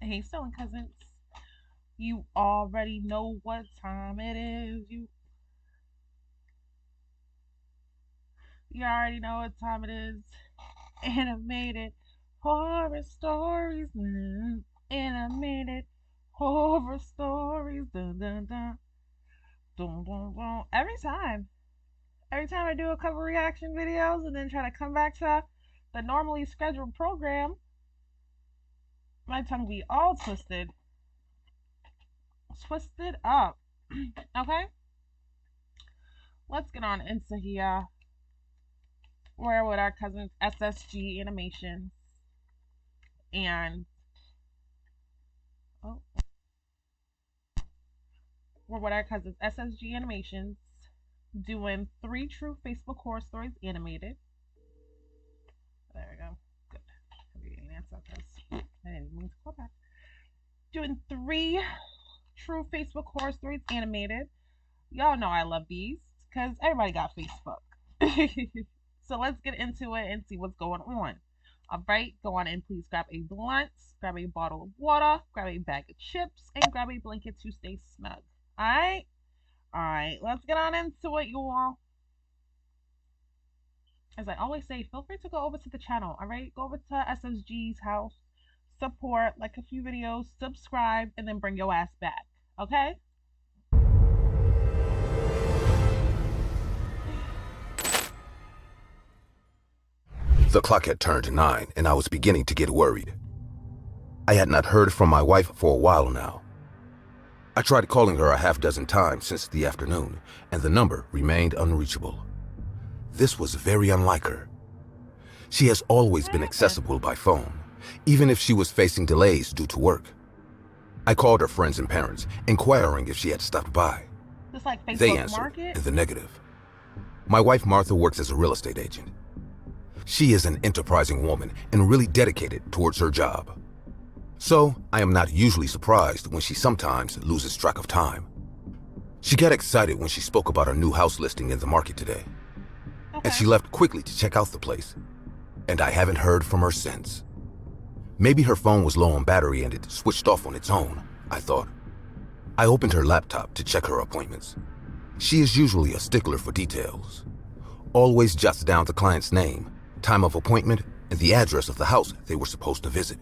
Hey, Stolen Cousins. You already know what time it is. You already know what time it is. Animated horror stories. Animated horror stories. Dun dun dun. Dun dun dun. Every time I do a couple reaction videos and then try to come back to the normally scheduled program, my tongue be all twisted up. Okay, let's get on into here. We're with our cousins SSG Animations, and oh, we're with our cousins SSG Animations doing 3 true Facebook horror stories animated. There we go. Good. I didn't mean to call back. Doing 3 true Facebook horror stories animated. Y'all know I love these because everybody got Facebook. So let's get into it and see what's going on. Alright, go on and please grab a blunt, grab a bottle of water, grab a bag of chips, and grab a blanket to stay snug. Alright? Alright, let's get on into it, you all. As I always say, feel free to go over to the channel, alright? Go over to SSG's house, support, like a few videos, subscribe, and then bring your ass back, okay? The clock had turned 9, and I was beginning to get worried. I had not heard from my wife for a while now. I tried calling her a half-dozen times since the afternoon, and the number remained unreachable. This was very unlike her. She has always been accessible by phone, even if she was facing delays due to work. I called her friends and parents, inquiring if she had stopped by. Just like Facebook They answered Market? in the negative. My wife Martha works as a real estate agent. She is an enterprising woman and really dedicated towards her job. So, I am not usually surprised when she sometimes loses track of time. She got excited when she spoke about her new house listing in the market today. And she left quickly to check out the place. And I haven't heard from her since. Maybe her phone was low on battery and it switched off on its own, I thought. I opened her laptop to check her appointments. She is usually a stickler for details. Always jots down the client's name, time of appointment, and the address of the house they were supposed to visit.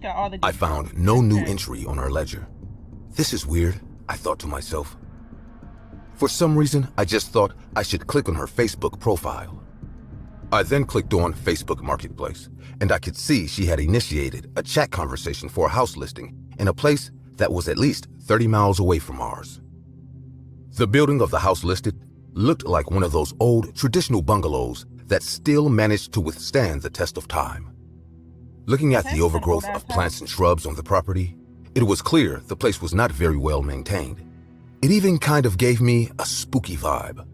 Got all the I details. found no new entry on her ledger. This is weird, I thought to myself. For some reason, I just thought I should click on her Facebook profile. I then clicked on Facebook Marketplace, and I could see she had initiated a chat conversation for a house listing in a place that was at least 30 miles away from ours. The building of the house listed looked like one of those old traditional bungalows that still managed to withstand the test of time. Looking at the overgrowth of plants and shrubs on the property, it was clear the place was not very well maintained. It even kind of gave me a spooky vibe.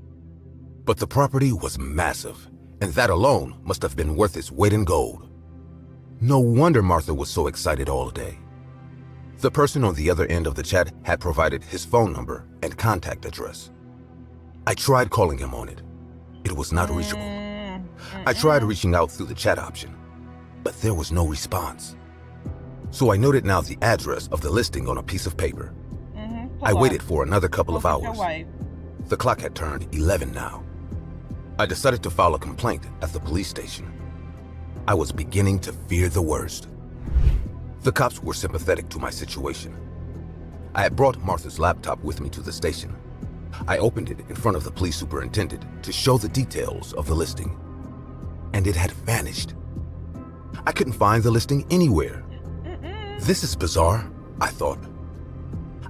But the property was massive, and that alone must have been worth its weight in gold. No wonder Martha was so excited all day. The person on the other end of the chat had provided his phone number and contact address. I tried calling him on it. It was not reachable. I tried reaching out through the chat option, but there was no response. So I noted now the address of the listing on a piece of paper. I waited for another couple of hours. The clock had turned 11 now. I decided to file a complaint at the police station. I was beginning to fear the worst. The cops were sympathetic to my situation. I had brought Martha's laptop with me to the station. I opened it in front of the police superintendent to show the details of the listing. And it had vanished. I couldn't find the listing anywhere. This is bizarre, I thought.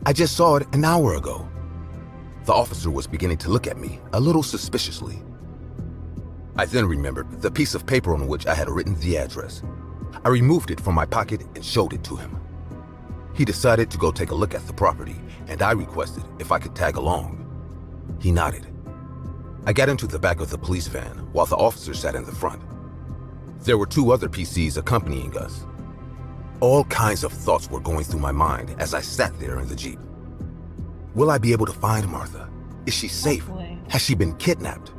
I just saw it an hour ago. The officer was beginning to look at me a little suspiciously. I then remembered the piece of paper on which I had written the address. I removed it from my pocket and showed it to him. He decided to go take a look at the property, and I requested if I could tag along. He nodded. I got into the back of the police van while the officer sat in the front. There were 2 other PCs accompanying us. All kinds of thoughts were going through my mind as I sat there in the Jeep. Will I be able to find Martha? Is she safe? Definitely. Has she been kidnapped?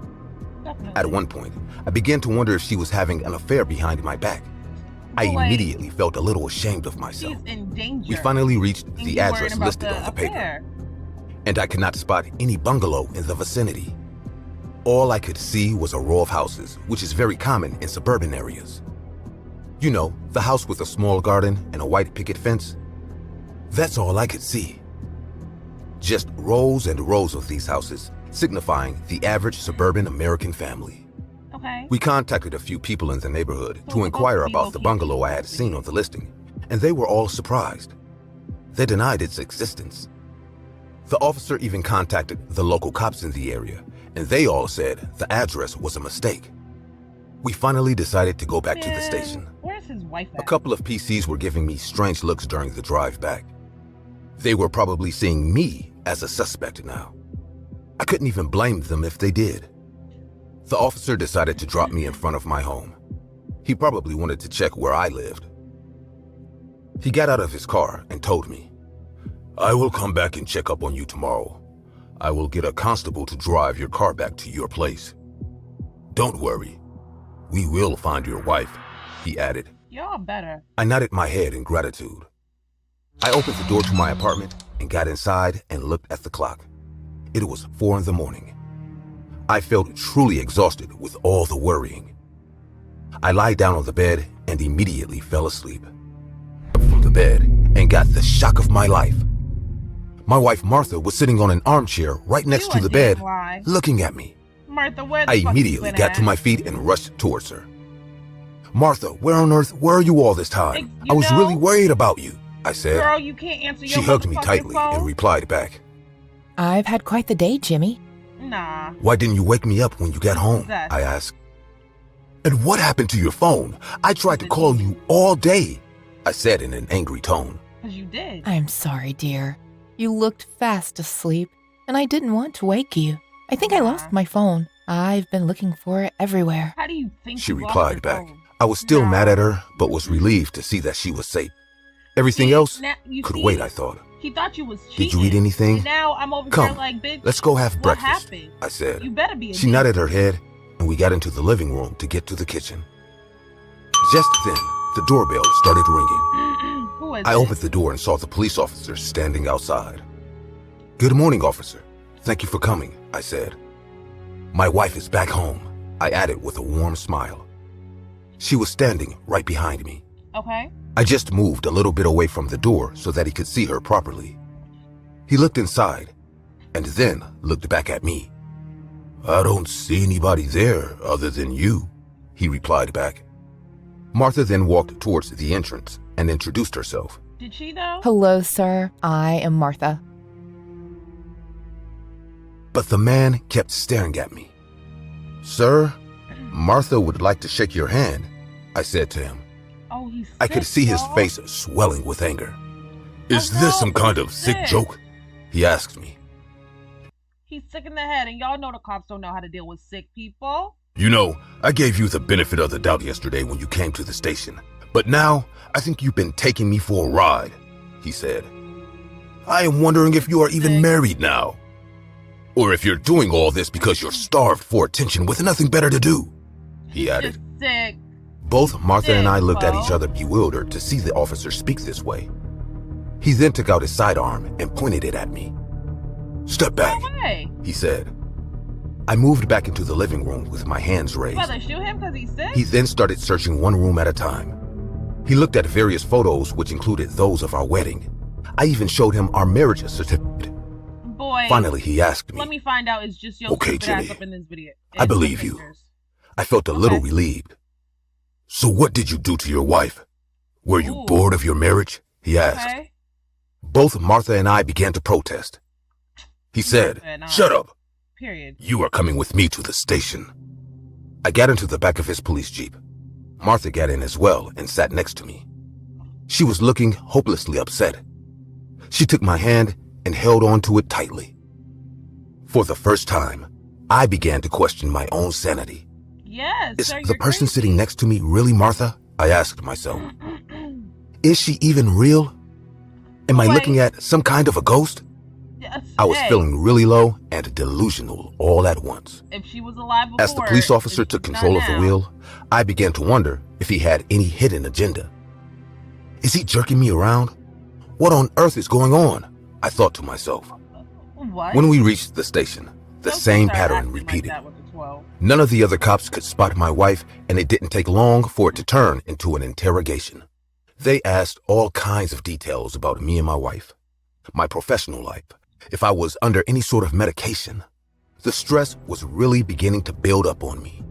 Definitely. At one point, I began to wonder if she was having an affair behind my back. I But, like, immediately felt a little ashamed of myself. She's in danger. We finally reached And the you worrying address about listed the on the paper, affair. and I could not spot any bungalow in the vicinity. All I could see was a row of houses, which is very common in suburban areas. You know, the house with a small garden and a white picket fence. That's all I could see. Just rows and rows of these houses, signifying the average suburban American family. Okay. We contacted a few people in the neighborhood So to we're inquire supposed to be about the low-key bungalow I had people. seen on the listing, and they were all surprised. They denied its existence. The officer even contacted the local cops in the area, and they all said the address was a mistake. We finally decided to go back to the Man, station. Where's his wife A at? couple of PCs were giving me strange looks during the drive back. They were probably seeing me as a suspect now. I couldn't even blame them if they did. The officer decided to drop me in front of my home. He probably wanted to check where I lived. He got out of his car and told me, "I will come back and check up on you tomorrow. I will get a constable to drive your car back to your place. Don't worry. We will find your wife," he added. Y'all better. I nodded my head in gratitude. I opened the door to my apartment and got inside and looked at the clock. It was 4 a.m. I felt truly exhausted with all the worrying. I lied down on the bed and immediately fell asleep. From the bed and got the shock of my life. My wife Martha was sitting on an armchair right next to You a the bed, damn lie. looking at me. Martha, where the I fuck immediately you been got at? to my feet and rushed towards her. "Martha, where on earth were you all this time? You I was know- really worried about you," I said. Girl, you can't answer your She hugged me motherfucking tightly phone. and replied back, I've had quite the day, Jimmy. Nah. "Why didn't you wake me up when you got home?" That- I asked. "And what happened to your phone? I tried to call you all day," I said in an angry tone. Because you did. I'm sorry, dear. You looked fast asleep, and I didn't want to wake you. I think I lost my phone. I've been looking for it everywhere. How do you think She you lost replied your back. phone? I was still Nah. mad at her, but was relieved to see that she was safe. Everything See, else now- you could see? wait, I thought. He thought you was cheating. "Did you eat anything?" And now I'm over Come, here like, bitch. Let's go have what breakfast, happened? I said. You better be a She bitch. nodded her head, and we got into the living room to get to the kitchen. Just then, the doorbell started ringing. Who is I it? opened the door and saw the police officer standing outside. "Good morning, officer. Thank you for coming," I said. "My wife is back home," I added with a warm smile. She was standing right behind me. Okay. I just moved a little bit away from the door so that he could see her properly. He looked inside and then looked back at me. "I don't see anybody there other than you," he replied back. Martha then walked towards the entrance and introduced herself. Did she though? Hello, sir. I am Martha. But the man kept staring at me. "Sir, Martha would like to shake your hand," I said to him. Oh, he's I could sick, see his y'all. face swelling with anger. "Is Oh, this no, some kind of he's sick sick. joke?" he asked me. He's sick in the head, and y'all know the cops don't know how to deal with sick people. "You know, I gave you the benefit of the doubt yesterday when you came to the station, but now I think you've been taking me for a ride," he said. "I am wondering if you are even Sick. married now, or if you're doing all this because you're starved for attention with nothing better to do," he added. Just sick. Both Martha and I looked at Well. each other bewildered to see the officer speak this way. He then took out his sidearm and pointed it at me. "Step back," No way. he said. I moved back into the living room with my hands You raised. about to shoot him because he's sick? He then started searching one room at a time. He looked at various photos which included those of our wedding. I even showed him our marriage certificate. Boy. Finally, he asked Let me. me find out. It's just your Okay, stupid ass Jimmy. up in this video. I It's believe the you. pictures. I felt a little Okay. relieved. "So what did you do to your wife? Were you Ooh. bored of your marriage?" he asked. Okay. Both Martha and I began to protest. He said, Martha and I. "Shut up. Period. You are coming with me to the station." I got into the back of his police jeep. Martha got in as well and sat next to me. She was looking hopelessly upset. She took my hand and held on to it tightly. For the first time, I began to question my own sanity. Yes. Is sir, the you're person crazy. sitting next to me really Martha? I asked myself. Is she even real? Am I Wait. looking at some kind of a ghost? Yes, I was hey, feeling really low and delusional all at once. If she was alive before, As the police officer if took she's control not of the now. wheel, I began to wonder if he had any hidden agenda. Is he jerking me around? What on earth is going on? I thought to myself. What? When we reached the station, the Don't same start pattern acting repeated. Like that with the 12. None of the other cops could spot my wife, and it didn't take long for it to turn into an interrogation. They asked all kinds of details about me and my wife, my professional life, if I was under any sort of medication. The stress was really beginning to build up on me.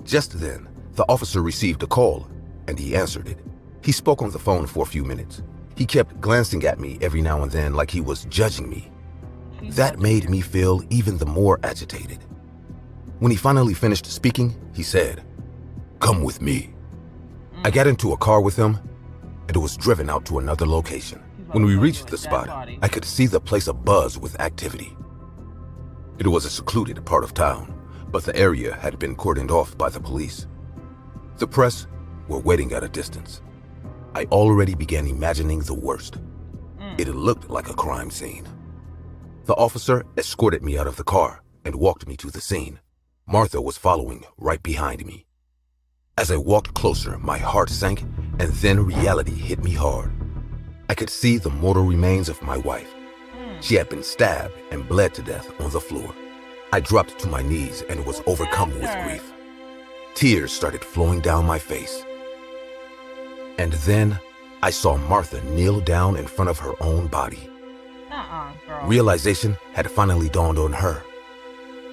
Just then, the officer received a call, and he answered it. He spoke on the phone for a few minutes. He kept glancing at me every now and then like he was judging me. That made me feel even the more agitated. When he finally finished speaking, he said, "Come with me." I got into a car with him, and it was driven out to another location. When we reached the spot, I could see the place abuzz with activity. It was a secluded part of town, but the area had been cordoned off by the police. The press were waiting at a distance. I already began imagining the worst. It looked like a crime scene. The officer escorted me out of the car and walked me to the scene. Martha was following right behind me. As I walked closer, my heart sank, and then reality hit me hard. I could see the mortal remains of my wife. She had been stabbed and bled to death on the floor. I dropped to my knees and was overcome with grief. Tears started flowing down my face. And then I saw Martha kneel down in front of her own body. Girl. Realization had finally dawned on her.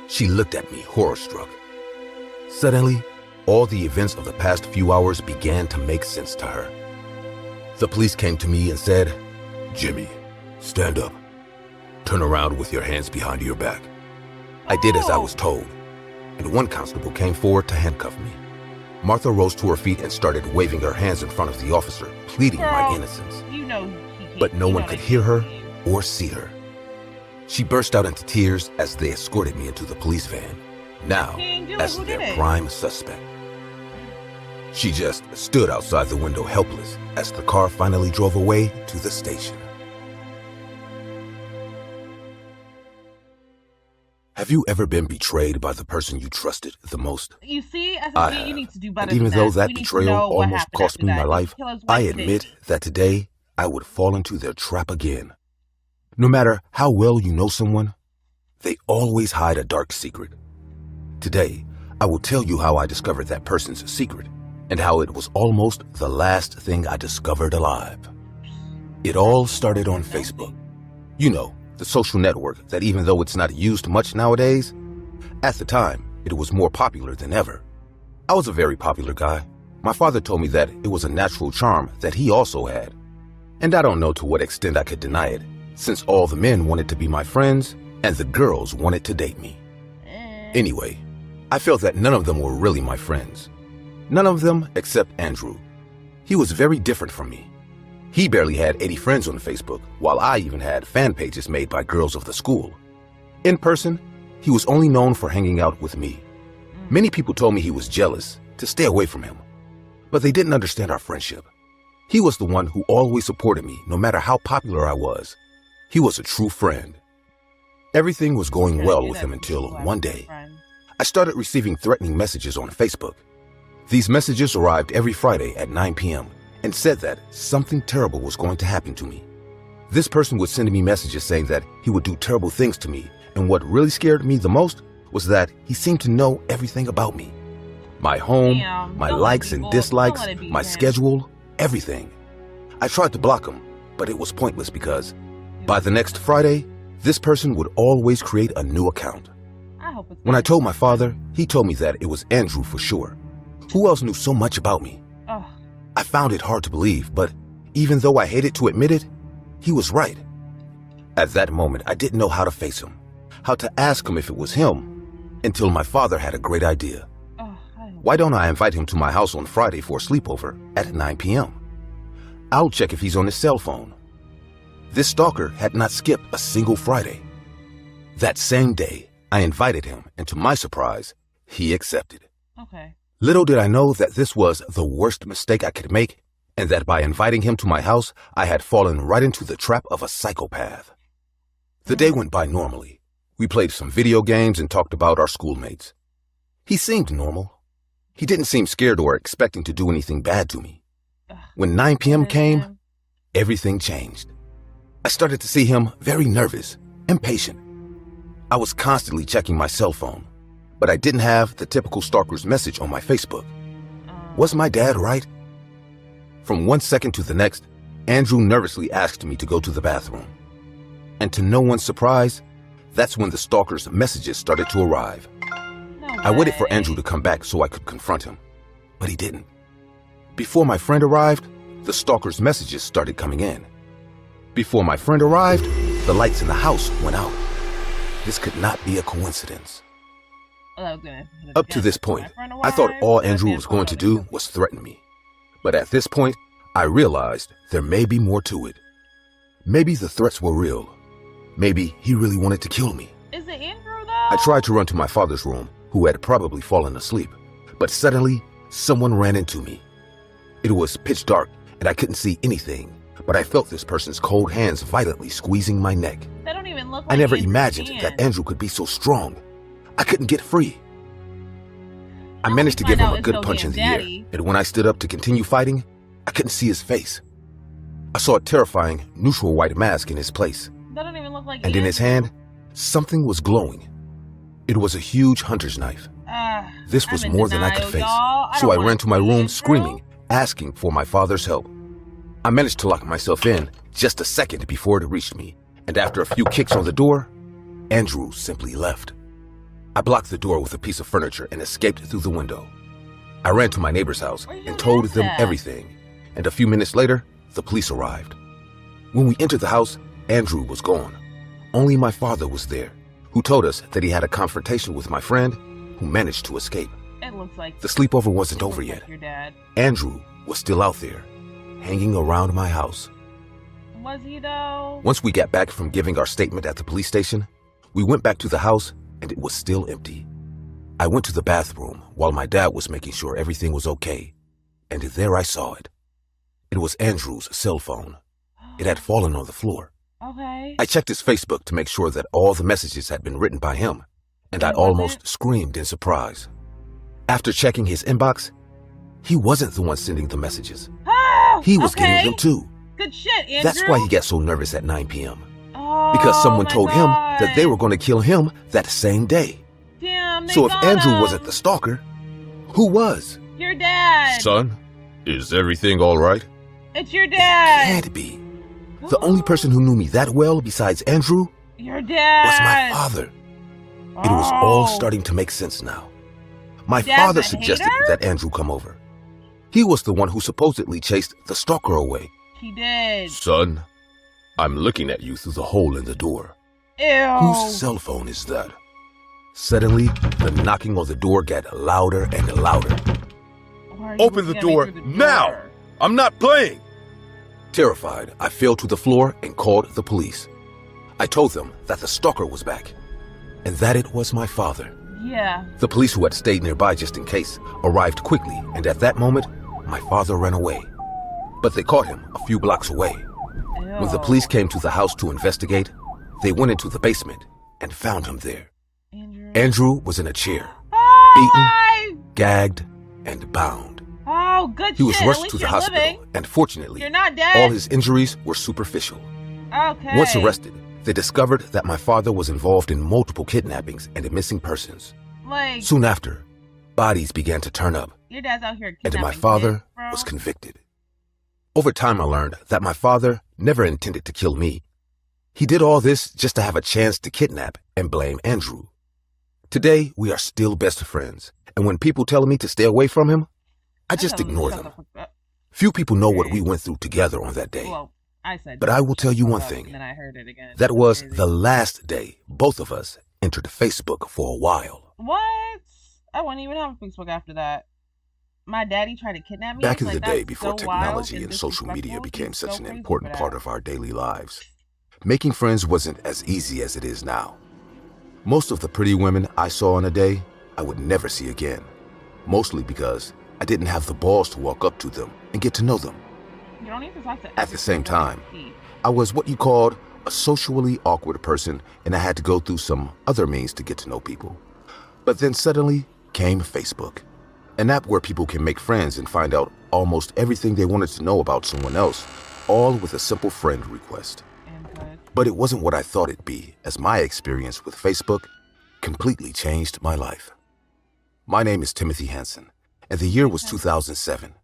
She looked at me horror-struck. Suddenly, all the events of the past few hours began to make sense to her. The police came to me and said, "Jimmy, stand up. Turn around with your hands behind your back." I did as I was told, and one constable came forward to handcuff me. Martha rose to her feet and started waving her hands in front of the officer, pleading my innocence. You know he can't, But no you one know could they hear her can't. or see her. She burst out into tears as they escorted me into the police van, now He ain't do it. as Who their did it? prime suspect. She just stood outside the window helpless as the car finally drove away to the station. Have you ever been betrayed by the person you trusted the most? You see, as I a you have. need to do better And even than though that. that We need to betrayal know what almost happened cost after me that. my You life, kill his I wife with admit it. that today I would fall into their trap again. No matter how well you know someone, they always hide a dark secret. Today, I will tell you how I discovered that person's secret and how it was almost the last thing I discovered alive. It all started on Facebook. You know, the social network that even though it's not used much nowadays, at the time, it was more popular than ever. I was a very popular guy. My father told me that it was a natural charm that he also had. And I don't know to what extent I could deny it, since all the men wanted to be my friends and the girls wanted to date me. Anyway, I felt that none of them were really my friends. None of them except Andrew. He was very different from me. He barely had 80 friends on Facebook, while I even had fan pages made by girls of the school. In person, he was only known for hanging out with me. Many people told me he was jealous, to stay away from him. But they didn't understand our friendship. He was the one who always supported me, no matter how popular I was. He was a true friend. Everything was going well with him until one day, I started receiving threatening messages on Facebook. These messages arrived every Friday at 9 p.m. and said that something terrible was going to happen to me. This person would send me messages saying that he would do terrible things to me, and what really scared me the most was that he seemed to know everything about me. My home, my likes and dislikes, my schedule, everything. I tried to block him, but it was pointless because by the next Friday, this person would always create a new account. When I told my father, he told me that it was Andrew for sure. Who else knew so much about me? I found it hard to believe, but even though I hated to admit it, he was right. At that moment, I didn't know how to face him, how to ask him if it was him, until my father had a great idea. Why don't I invite him to my house on Friday for a sleepover at 9 p.m.? I'll check if he's on his cell phone. This stalker had not skipped a single Friday. That same day, I invited him, and to my surprise, he accepted. Little did I know that this was the worst mistake I could make, and that by inviting him to my house, I had fallen right into the trap of a psychopath. The day went by normally. We played some video games and talked about our schoolmates. He seemed normal. He didn't seem scared or expecting to do anything bad to me. When 9 p.m. came, everything changed. I started to see him very nervous, impatient. I was constantly checking my cell phone, but I didn't have the typical stalker's message on my Facebook. Was my dad right? From 1 second to the next, Andrew nervously asked me to go to the bathroom. And to no one's surprise, that's when the stalker's messages started to arrive. No I waited for way. Andrew to come back so I could confront him, but he didn't. Before my friend arrived, the stalker's messages started coming in. Before my friend arrived, the lights in the house went out. This could not be a coincidence. Well, I was gonna hit it Up to again. this Before point, my friend I thought arrived, all that Andrew damn was going to photo do was threaten me. But at this point, I realized there may be more to it. Maybe the threats were real. Maybe he really wanted to kill me. Is it Andrew though? I tried to run to my father's room, who had probably fallen asleep, but suddenly, someone ran into me. It was pitch dark, and I couldn't see anything, but I felt this person's cold hands violently squeezing my neck. That don't even look like I never Andrew's imagined hand. that Andrew could be so strong. I couldn't get free. I Now managed to we give find him out a it's good no punch in the damn ear, daddy. and when I stood up to continue fighting, I couldn't see his face. I saw a terrifying, neutral white mask in his place, That don't even look like and in his hand, something was glowing. It was a huge hunter's knife. This was I'm in more than I could denial, face, y'all. so I don't ran want to my see room Andrew. screaming, asking for my father's help. I managed to lock myself in just a second before it reached me, and after a few kicks on the door, Andrew simply left. I blocked the door with a piece of furniture and escaped through the window. I ran to my neighbor's house Where you and told at them that? everything, and a few minutes later, the police arrived. When we entered the house, Andrew was gone. Only my father was there, who told us that he had a confrontation with my friend, who managed to escape. It looks like The sleepover wasn't it over looks yet. like your dad. Andrew was still out there, hanging around my house. Was he though? Once we got back from giving our statement at the police station, we went back to the house and it was still empty. I went to the bathroom while my dad was making sure everything was okay, and there I saw it. It was Andrew's cell phone. It had fallen on the floor. Okay. I checked his Facebook to make sure that all the messages had been written by him, and I And was almost it? screamed in surprise. After checking his inbox, he wasn't the one sending the messages. Oh, He was okay. getting them too. Good shit, Andrew. That's why he got so nervous at 9 p.m. Oh, Because someone my told him that they God. were going to kill him that same day. Damn, they So if got Andrew him. wasn't the stalker, who was? Your dad. Son, is everything all right? It's your dad. Can't be. The only person who knew me that well besides Andrew Your dad. was my father. It was all Oh. starting to make sense now. My Dad's father a suggested hater? that Andrew come over. He was the one who supposedly chased the stalker away. He did. Son, I'm looking at you through the hole in the door. Ew. Whose cell phone is that? Suddenly, the knocking on the door got louder and louder. Why are you Open the looking at me door through the now. door? I'm not playing! Terrified, I fell to the floor and called the police. I told them that the stalker was back, and that it was my father. Yeah. The police, who had stayed nearby just in case, arrived quickly, and at that moment, my father ran away. But they caught him a few blocks away. When the police came to the house to investigate, they went into the basement and found him there. Andrew. Andrew was in a chair, Oh, gagged, and bound. Oh, good He was shit. At rushed least to the you're hospital, living. and fortunately, You're not dead. all his injuries were superficial. Okay. Once arrested, they discovered that my father was involved in multiple kidnappings and missing persons. Like, Soon after, bodies began to turn up, your dad's out here and kidnapping my father kids, bro. was convicted. Over time, I learned that my father never intended to kill me. He did all this just to have a chance to kidnap and blame Andrew. Today, we are still best friends, and when people tell me to stay away from him, I just tell him to ignore shut them. the fuck up. Few people know what we went through together on that day. Well, I said But I will tell you shut one up, thing. And then I heard it again. That was Crazy. the last day both of us entered Facebook for a while. What? I wouldn't even have a Facebook after that. My daddy tried to kidnap me. Back I in was the like, day, that's before so technology wild and social media disrespectful. became He's such so an crazy important for part that. of our daily lives, making friends wasn't as easy as it is now. Most of the pretty women I saw in a day, I would never see again, mostly because I didn't have the balls to walk up to them and get to know them. You don't need to talk to At the same everyone time, you see. I was what you called a socially awkward person, and I had to go through some other means to get to know people. But then suddenly came Facebook, an app where people can make friends and find out almost everything they wanted to know about someone else, all with a simple friend request. But it wasn't what I thought it'd be, as my experience with Facebook completely changed my life. My name is Timothy Hansen, and the year was 2007.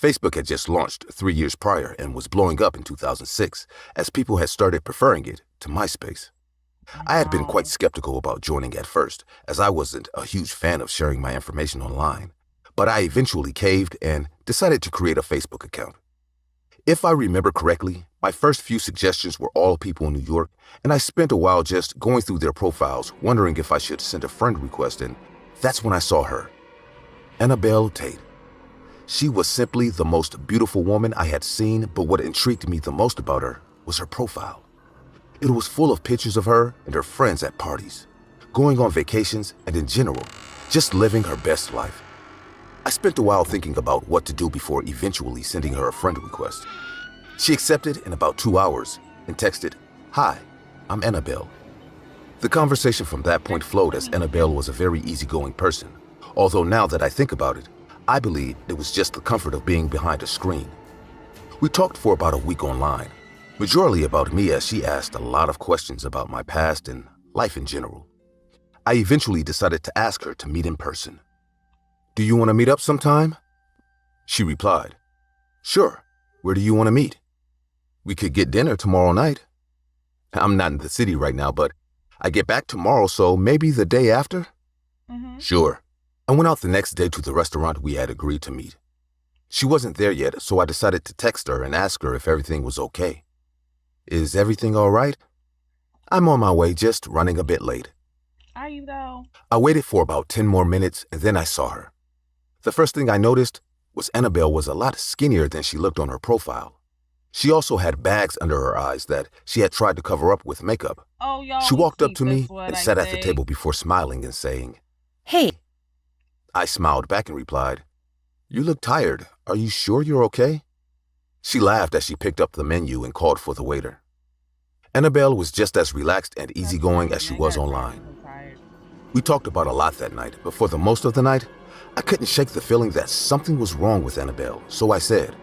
Facebook had just launched 3 years prior and was blowing up in 2006 as people had started preferring it to MySpace. I had been quite skeptical about joining at first, as I wasn't a huge fan of sharing my information online, but I eventually caved and decided to create a Facebook account. If I remember correctly, my first few suggestions were all people in New York, and I spent a while just going through their profiles, wondering if I should send a friend request, and that's when I saw her, Annabelle Tate. She was simply the most beautiful woman I had seen, but what intrigued me the most about her was her profile. It was full of pictures of her and her friends at parties, going on vacations, and in general, just living her best life. I spent a while thinking about what to do before eventually sending her a friend request. She accepted in about 2 hours and texted, "Hi, I'm Annabelle." The conversation from that point flowed as Annabelle was a very easygoing person, although now that I think about it, I believe it was just the comfort of being behind a screen. We talked for about a week online, majorly about me as she asked a lot of questions about my past and life in general. I eventually decided to ask her to meet in person. "Do you want to meet up sometime?" She replied, "Sure, where do you want to meet?" "We could get dinner tomorrow night." "I'm not in the city right now, but I get back tomorrow, so maybe the day after?" "Sure." I went out the next day to the restaurant we had agreed to meet. She wasn't there yet, so I decided to text her and ask her if everything was okay. "Is everything all right?" "I'm on my way, just running a bit late." Are you though? I waited for about 10 more minutes and then I saw her. The first thing I noticed was Annabelle was a lot skinnier than she looked on her profile. She also had bags under her eyes that she had tried to cover up with makeup. Oh, y'all. She walked up to this me what and I sat at the say. table before smiling and saying, Hey, I smiled back and replied, "You look tired. Are you sure you're okay?" She laughed as she picked up the menu and called for the waiter. Annabelle was just as relaxed and easygoing as she was online. We talked about a lot that night, but for the most of the night, I couldn't shake the feeling that something was wrong with Annabelle, so I said,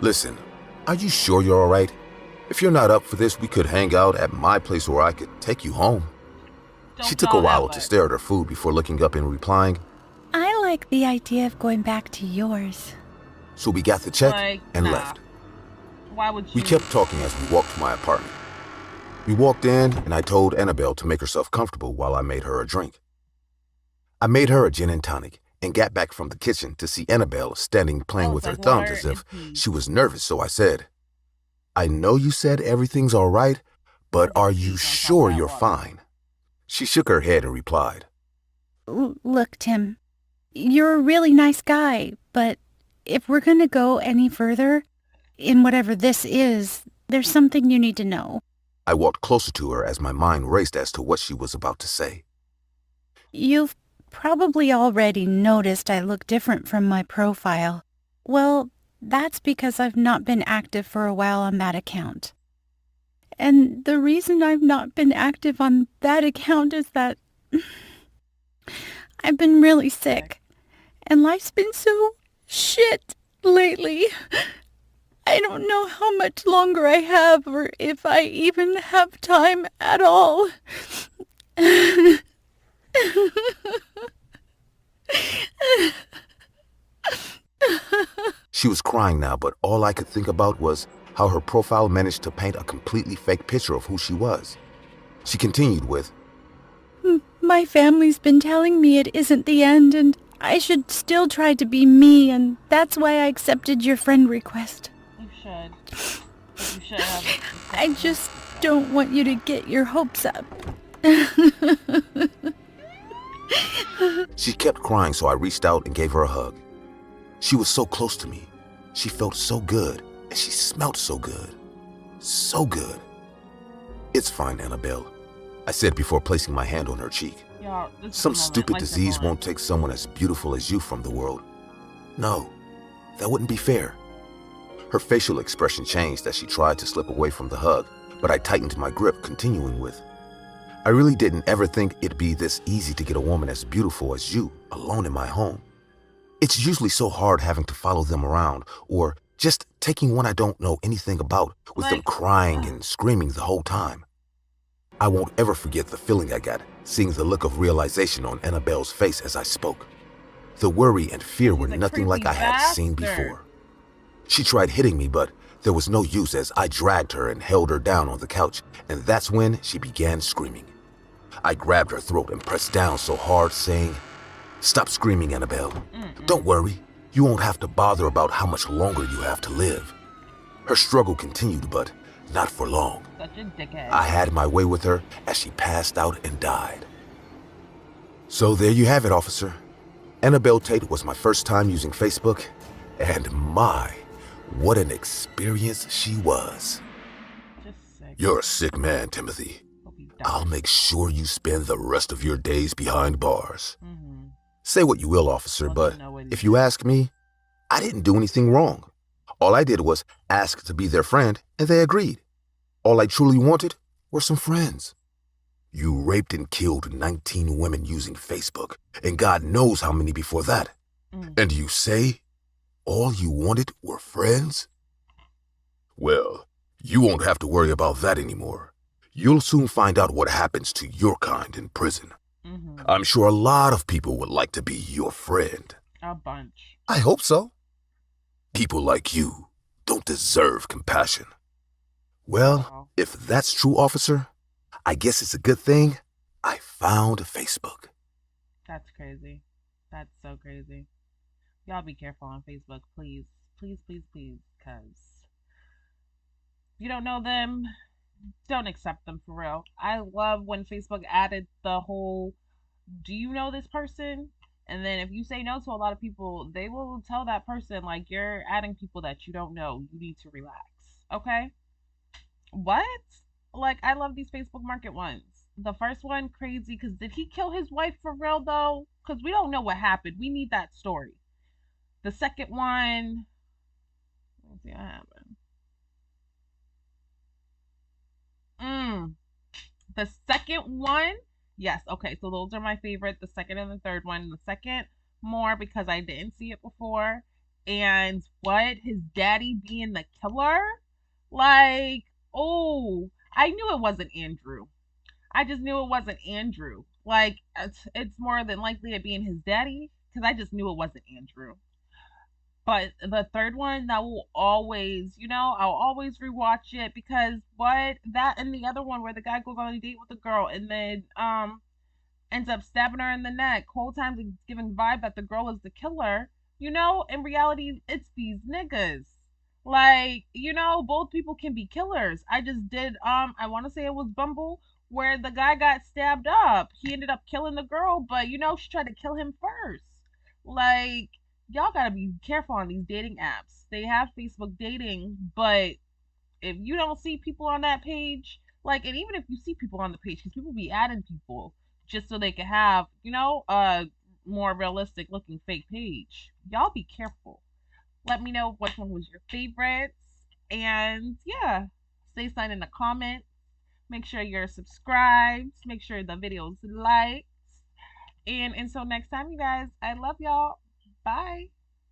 "Listen, are you sure you're all right? If you're not up for this, we could hang out at my place where I could take you home." She took a while to stare at her food before looking up and replying, I like the idea of going back to yours. so we got the check Like, and nah. left. Why would you? We kept talking as we walked to my apartment. We walked in and I told Annabelle to make herself comfortable while I made her a drink. I made her a gin and tonic and got back from the kitchen to see Annabelle standing playing Oh, with it's her like thumbs water as if and tea. she was nervous, so I said, "I know you said everything's all right, but are you sure you're fine?" She shook her head and replied, Look, Tim, you're a really nice guy, but if we're going to go any further in whatever this is, there's something you need to know. I walked closer to her as my mind raced as to what she was about to say. You've probably already noticed I look different from my profile. Well, that's because I've not been active for a while on that account. And the reason I've not been active on that account is that I've been really sick, and life's been so shit lately. I don't know how much longer I have or if I even have time at all. She was crying now, but all I could think about was how her profile managed to paint a completely fake picture of who she was. She continued with, My family's been telling me it isn't the end and I should still try to be me, and that's why I accepted your friend request. You should. You should have. I just don't want you to get your hopes up. She kept crying, so I reached out and gave her a hug. She was so close to me. She felt so good, and she smelled so good. So good. "It's fine, Annabelle," I said before placing my hand on her cheek. Y'all, this is "Some the moment, stupid like the disease moment. won't take someone as beautiful as you from the world. No, that wouldn't be fair." Her facial expression changed as she tried to slip away from the hug, but I tightened my grip, continuing with, "I really didn't ever think it'd be this easy to get a woman as beautiful as you alone in my home. It's usually so hard having to follow them around or Just taking one I don't know anything about with them crying and screaming the whole time. I won't ever forget the feeling I got seeing the look of realization on Annabelle's face as I spoke. The worry and fear were nothing like I had seen before. She tried hitting me, but there was no use as I dragged her and held her down on the couch, and that's when she began screaming. I grabbed her throat and pressed down so hard, saying, "Stop screaming, Annabelle. Don't worry. You won't have to bother about how much longer you have to live." Her struggle continued, but not for long. Such a dickhead. I had my way with her as she passed out and died. So there you have it, officer. Annabelle Tate was my first time using Facebook, and my, what an experience she was. Just sick. You're a sick man, Timothy. Hope he dies. I'll make sure you spend the rest of your days behind bars. Say what you will, officer, but if you ask me, I didn't do anything wrong. All I did was ask to be their friend, and they agreed. All I truly wanted were some friends. You raped and killed 19 women using Facebook, and God knows how many before that. And you say all you wanted were friends? Well, you won't have to worry about that anymore. You'll soon find out what happens to your kind in prison. I'm sure a lot of people would like to be your friend. A bunch. I hope so. People like you don't deserve compassion. Well, if that's true, officer, I guess it's a good thing I found Facebook. That's crazy. That's so crazy. Y'all be careful on Facebook, please. Please, please, please. Because you don't know them, don't accept them for real. I love when Facebook added the whole, do you know this person? And then if you say no to a lot of people, they will tell that person, like, you're adding people that you don't know. You need to relax. Okay? What? Like, I love these Facebook Market ones. The first one, crazy, because did he kill his wife for real, though? Because we don't know what happened. We need that story. The second one, let's see what happened. The second one, yes, okay, so those are my favorite, the second and the third one. The second, more because I didn't see it before. And what? His daddy being the killer? Like, oh, I knew it wasn't Andrew. I just knew it wasn't Andrew. Like, it's more than likely it being his daddy, because I just knew it wasn't Andrew. But the third one, that will always, I'll always rewatch it because what? That and the other one where the guy goes on a date with the girl and then ends up stabbing her in the neck. Whole time it's giving vibe that the girl is the killer. In reality, it's these niggas. Like, both people can be killers. I just did I want to say it was Bumble where the guy got stabbed up. He ended up killing the girl, but she tried to kill him first. Like, y'all gotta be careful on these dating apps. They have Facebook dating, but if you don't see people on that page, like, and even if you see people on the page, because people be adding people just so they can have, a more realistic looking fake page. Y'all be careful. Let me know which one was your favorites. And yeah, say something in the comments. Make sure you're subscribed. Make sure the video's liked. And until next time, you guys, I love y'all. Bye.